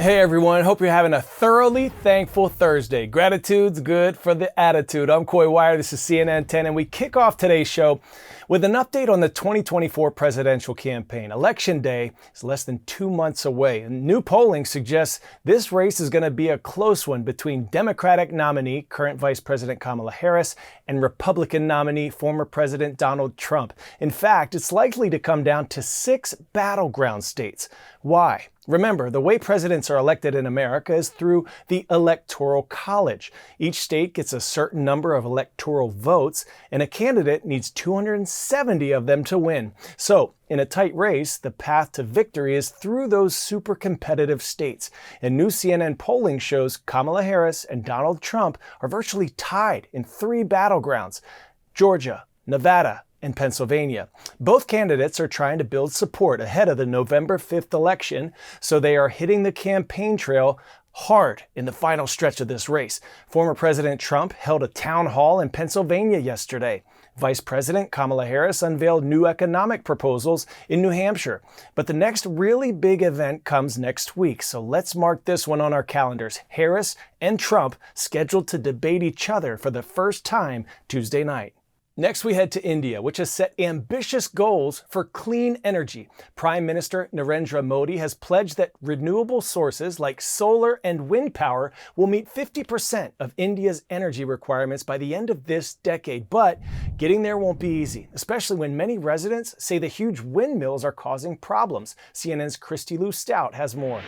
Hey everyone, hope you're having a thoroughly thankful Thursday. Gratitude's good for the attitude. I'm Coy Wire, this is CNN 10, and we kick off today's show with an update on the 2024 presidential campaign. Election Day is less than 2 months away, and new polling suggests this race is going to be a close one between Democratic nominee, current Vice President Kamala Harris, and Republican nominee, former President Donald Trump. In fact, it's likely to come down to 6 battleground states. Why? Remember, the way presidents are elected in America is through the Electoral College. Each state gets a certain number of electoral votes, and a candidate needs 270 of them to win. So, in a tight race, the path to victory is through those super competitive states. And new CNN polling shows Kamala Harris and Donald Trump are virtually tied in 3 battlegrounds: Georgia, Nevada, and Pennsylvania. Both candidates are trying to build support ahead of the November 5th election, so they are hitting the campaign trail hard in the final stretch of this race. Former President Trump held a town hall in Pennsylvania yesterday. Vice President Kamala Harris unveiled new economic proposals in New Hampshire. But the next really big event comes next week, so let's mark this one on our calendars. Harris and Trump scheduled to debate each other for the first time Tuesday night. Next, we head to India, which has set ambitious goals for clean energy. Prime Minister Narendra Modi has pledged that renewable sources like solar and wind power will meet 50% of India's energy requirements by the end of this decade. But getting there won't be easy, especially when many residents say the huge windmills are causing problems. CNN's Christy Lou Stout has more.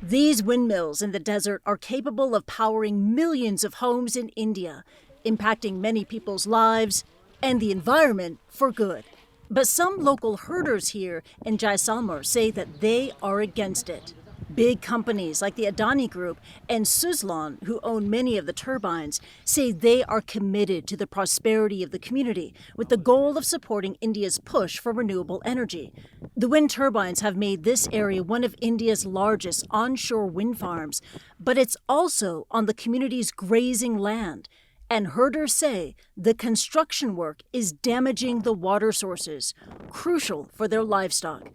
These windmills in the desert are capable of powering millions of homes in India, impacting many people's lives and the environment for good. But some local herders here in Jaisalmer say that they are against it. Big companies like the Adani Group and Suzlon, who own many of the turbines, say they are committed to the prosperity of the community with the goal of supporting India's push for renewable energy. The wind turbines have made this area one of India's largest onshore wind farms, but it's also on the community's grazing land. And herders say the construction work is damaging the water sources, crucial for their livestock.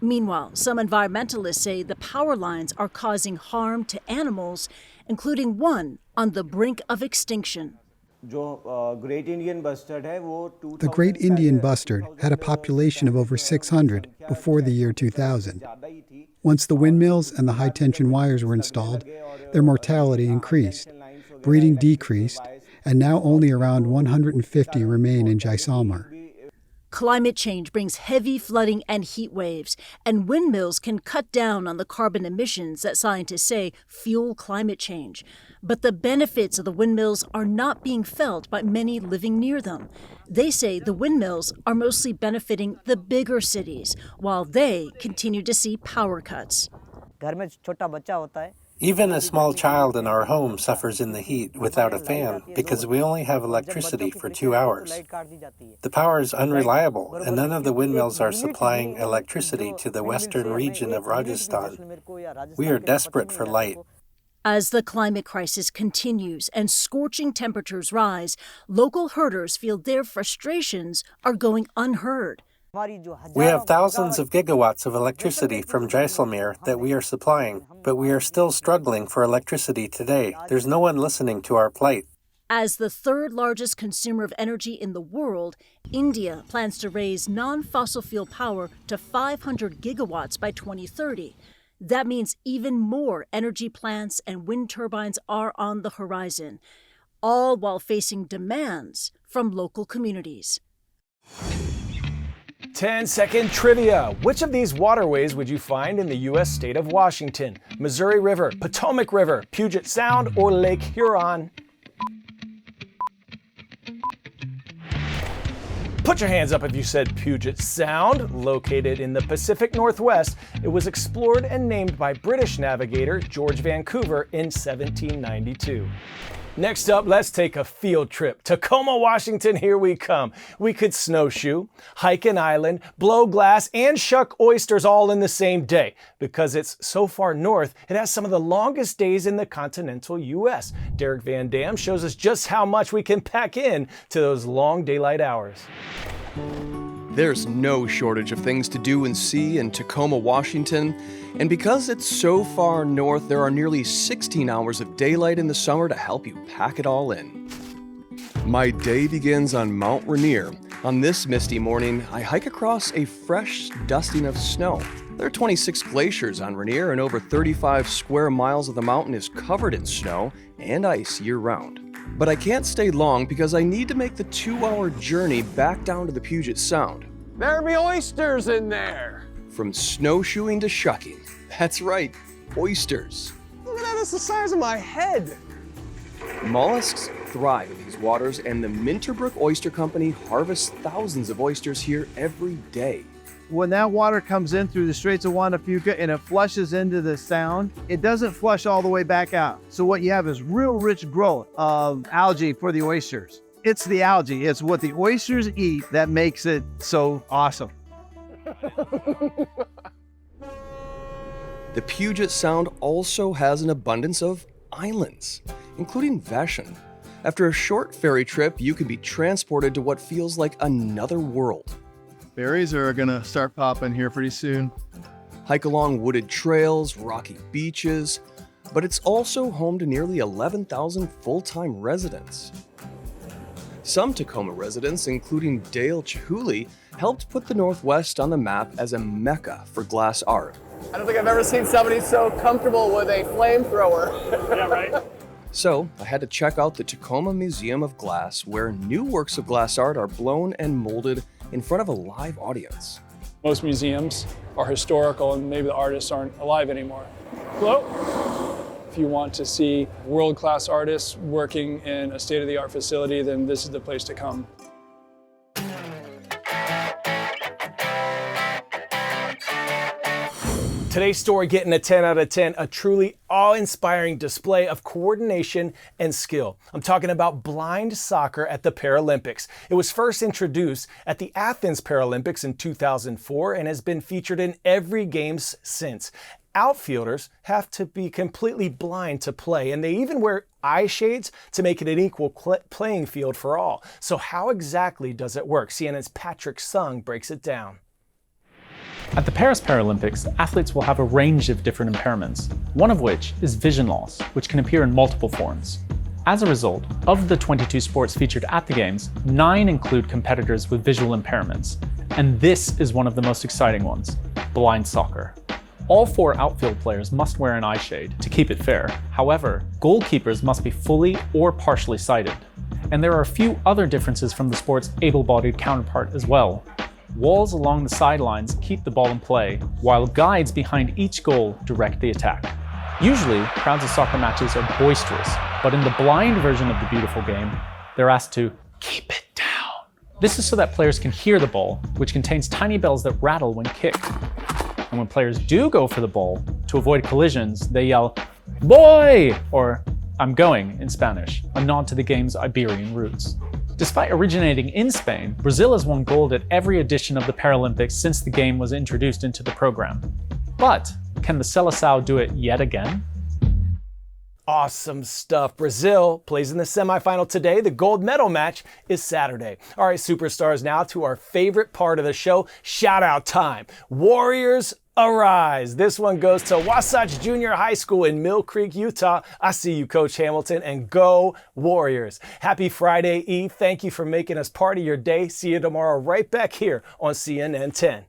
Meanwhile, some environmentalists say the power lines are causing harm to animals, including one on the brink of extinction. The Great Indian Bustard had a population of over 600 before the year 2000. Once the windmills and the high-tension wires were installed, their mortality increased, breeding decreased, and now only around 150 remain in Jaisalmer. Climate change brings heavy flooding and heat waves, and windmills can cut down on the carbon emissions that scientists say fuel climate change. But the benefits of the windmills are not being felt by many living near them. They say the windmills are mostly benefiting the bigger cities, while they continue to see power cuts. Even a small child in our home suffers in the heat without a fan because we only have electricity for 2 hours. The power is unreliable, and none of the windmills are supplying electricity to the western region of Rajasthan. We are desperate for light. As the climate crisis continues and scorching temperatures rise, local herders feel their frustrations are going unheard. We have thousands of gigawatts of electricity from Jaisalmer that we are supplying, but we are still struggling for electricity today. There's no one listening to our plight. As the third largest consumer of energy in the world, India plans to raise non-fossil fuel power to 500 gigawatts by 2030. That means even more energy plants and wind turbines are on the horizon, all while facing demands from local communities. 10-second trivia. Which of these waterways would you find in the U.S. state of Washington? Missouri River, Potomac River, Puget Sound, or Lake Huron? Put your hands up if you said Puget Sound. Located in the Pacific Northwest, it was explored and named by British navigator George Vancouver in 1792. Next up, let's take a field trip. Tacoma, Washington, here we come. We could snowshoe, hike an island, blow glass, and shuck oysters all in the same day. Because it's so far north, it has some of the longest days in the continental U.S. Derek Van Dam shows us just how much we can pack in to those long daylight hours. There's no shortage of things to do and see in Tacoma, Washington, and because it's so far north, there are nearly 16 hours of daylight in the summer to help you pack it all in. My day begins on Mount Rainier. On this misty morning, I hike across a fresh dusting of snow. There are 26 glaciers on Rainier, and over 35 square miles of the mountain is covered in snow and ice year-round. But I can't stay long because I need to make the 2-hour journey back down to the Puget Sound. There be oysters in there. From snowshoeing to shucking. That's right, oysters. Look at that, it's the size of my head. Mollusks thrive in these waters, and the Minterbrook Oyster Company harvests thousands of oysters here every day. When that water comes in through the Straits of Juan de Fuca and it flushes into the sound, it doesn't flush all the way back out. So what you have is real rich growth of algae for the oysters. It's the algae, it's what the oysters eat that makes it so awesome. The Puget Sound also has an abundance of islands, including Vashon. After a short ferry trip, you can be transported to what feels like another world. Berries are gonna start popping here pretty soon. Hike along wooded trails, rocky beaches, but it's also home to nearly 11,000 full-time residents. Some Tacoma residents, including Dale Chihuly, helped put the Northwest on the map as a mecca for glass art. I don't think I've ever seen somebody so comfortable with a flamethrower. Yeah, right? So I had to check out the Tacoma Museum of Glass, where new works of glass art are blown and molded in front of a live audience. Most museums are historical and maybe the artists aren't alive anymore. Hello? If you want to see world-class artists working in a state-of-the-art facility, then this is the place to come. Today's story getting a 10 out of 10, a truly awe-inspiring display of coordination and skill. I'm talking about blind soccer at the Paralympics. It was first introduced at the Athens Paralympics in 2004 and has been featured in every Games since. Outfielders have to be completely blind to play, and they even wear eye shades to make it an equal playing field for all. So how exactly does it work? CNN's Patrick Sung breaks it down. At the Paris Paralympics, athletes will have a range of different impairments, one of which is vision loss, which can appear in multiple forms. As a result, of the 22 sports featured at the Games, 9 include competitors with visual impairments, and this is one of the most exciting ones, blind soccer. All 4 outfield players must wear an eye shade to keep it fair. However, goalkeepers must be fully or partially sighted. And there are a few other differences from the sport's able-bodied counterpart as well. Walls along the sidelines keep the ball in play, while guides behind each goal direct the attack. Usually, crowds of soccer matches are boisterous, but in the blind version of the beautiful game, they're asked to keep it down. This is so that players can hear the ball, which contains tiny bells that rattle when kicked. And when players do go for the ball, to avoid collisions, they yell, "Boy!" or "I'm going" in Spanish, a nod to the game's Iberian roots. Despite originating in Spain, Brazil has won gold at every edition of the Paralympics since the game was introduced into the program. But can the Seleção do it yet again? Awesome stuff. Brazil plays in the semifinal today. The gold medal match is Saturday. All right, superstars, now to our favorite part of the show, shout out time. Warriors arise. This one goes to Wasatch Junior High School in Mill Creek, Utah. I see you, Coach Hamilton, and go Warriors. Happy Friday Eve. Thank you for making us part of your day. See you tomorrow right back here on CNN 10.